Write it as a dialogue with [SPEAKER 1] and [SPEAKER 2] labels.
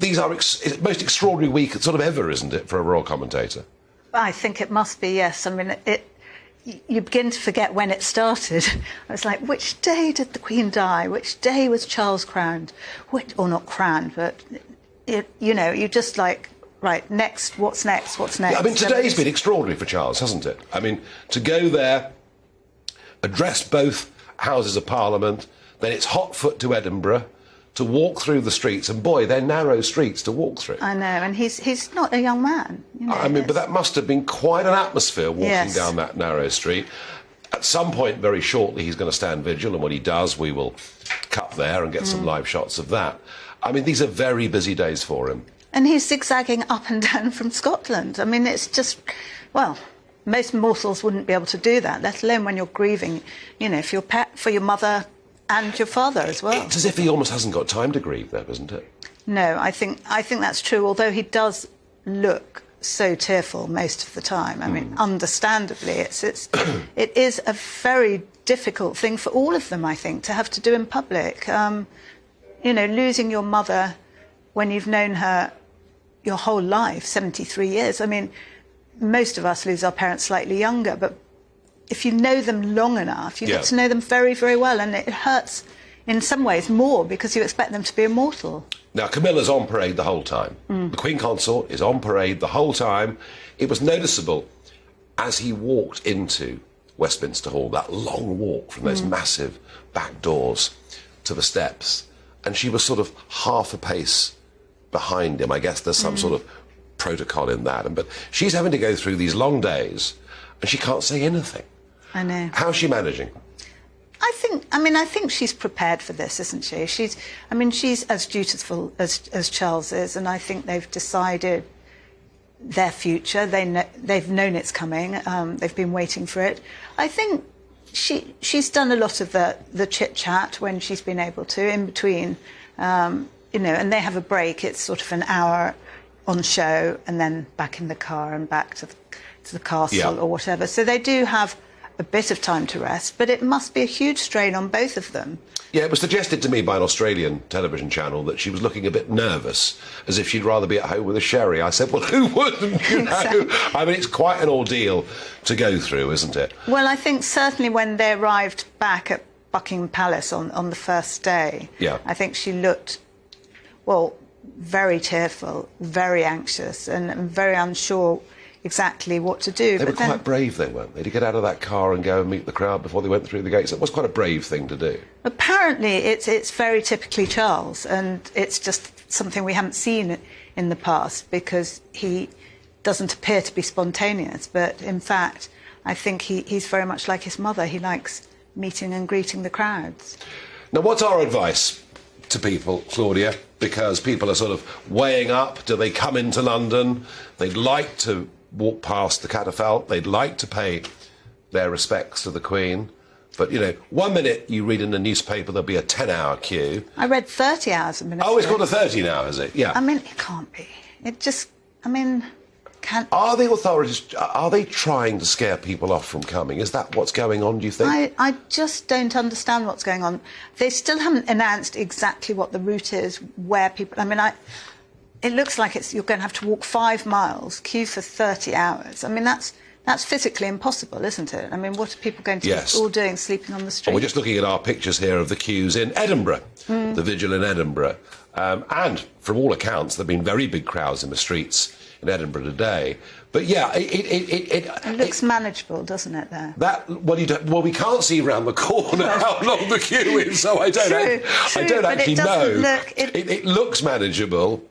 [SPEAKER 1] these are it's the most extraordinary week sort of ever, isn't it, for a royal commentator?
[SPEAKER 2] I think it must be, yes. I mean, you begin to forget when it started. I was like, which day did the Queen die? Which day was Charles crowned? Or not crowned, but, you know, you just like, right, next, what's next, what's next?
[SPEAKER 1] Yeah, I mean, today's been extraordinary for Charles, hasn't it? I mean, to go there, address both Houses of Parliament, then it's hot foot to Edinburgh, to walk through the streets, and boy, they're narrow streets to walk through.
[SPEAKER 2] I know, and he's not a young man. You know,
[SPEAKER 1] I mean, but that must have been quite an atmosphere walking down that narrow street. At some point, very shortly, he's going to stand vigil, and when he does, we will cut there and get some live shots of that. I mean, these are very busy days for him.
[SPEAKER 2] And he's zigzagging up and down from Scotland. I mean, it's just, well, most mortals wouldn't be able to do that, let alone when you're grieving, you know, for your mother and your father as well.
[SPEAKER 1] It's as if he almost hasn't got time to grieve there, isn't it?
[SPEAKER 2] No, I think that's true, although he does look so tearful most of the time. I mean, understandably, it is a very difficult thing for all of them, I think, to have to do in public. You know, losing your mother when you've known her your whole life, 73 years. I mean, most of us lose our parents slightly younger, but if you know them long enough, you get to know them very, very well, and it hurts in some ways more because you expect them to be immortal.
[SPEAKER 1] Now, Camilla's on parade the whole time. The Queen Consort is on parade the whole time. It was noticeable as he walked into Westminster Hall, that long walk from those massive back doors to the steps, and she was sort of half a pace behind him. I guess there's some sort of protocol in that. But she's having to go through these long days, and she can't say anything.
[SPEAKER 2] I know.
[SPEAKER 1] How's she managing?
[SPEAKER 2] I think she's prepared for this, isn't she? She's as dutiful as Charles is, and I think they've decided their future. They've known it's coming. They've been waiting for it. I think she's done a lot of the chit-chat when she's been able to, in between, you know, and they have a break. It's sort of an hour on show and then back in the car and back to the castle or whatever. So they do have a bit of time to rest, but it must be a huge strain on both of them.
[SPEAKER 1] Yeah, it was suggested to me by an Australian television channel that she was looking a bit nervous, as if she'd rather be at home with a sherry. I said, well, who wouldn't, you know? I mean, it's quite an ordeal to go through, isn't it?
[SPEAKER 2] Well, I think certainly when they arrived back at Buckingham Palace on the first day, I think she looked, well, very tearful, very anxious and very unsure exactly what to do.
[SPEAKER 1] They were quite brave, they weren't they, to get out of that car and go and meet the crowd before they went through the gates. It was quite a brave thing to do.
[SPEAKER 2] Apparently, it's very typically Charles, and it's just something we haven't seen in the past because he doesn't appear to be spontaneous. But in fact, I think he's very much like his mother. He likes meeting and greeting the crowds.
[SPEAKER 1] Now, what's our advice to people, Claudia? Because people are sort of weighing up. Do they come into London? They'd like to walk past the catafalque. They'd like to pay their respects to the Queen. But, you know, 1 minute you read in the newspaper there'll be a 10-hour queue.
[SPEAKER 2] I read 30 hours a minute.
[SPEAKER 1] Oh, it's got to 30 now, is it? Yeah.
[SPEAKER 2] I mean, it can't be. It just, I mean, can't...
[SPEAKER 1] Are the authorities, are they trying to scare people off from coming? Is that what's going on, do you think?
[SPEAKER 2] I just don't understand what's going on. They still haven't announced exactly what the route is, where people... I mean, it looks like you're going to have to walk 5 miles, queue for 30 hours. I mean, that's physically impossible, isn't it? I mean, what are people going to be all doing, sleeping on the street?
[SPEAKER 1] Well, we're just looking at our pictures here of the queues in Edinburgh, the vigil in Edinburgh. And from all accounts, there have been very big crowds in the streets in Edinburgh today. But yeah,
[SPEAKER 2] it looks manageable, doesn't it, there?
[SPEAKER 1] Well, we can't see round the corner how long the queue is, so I don't actually know. It looks manageable.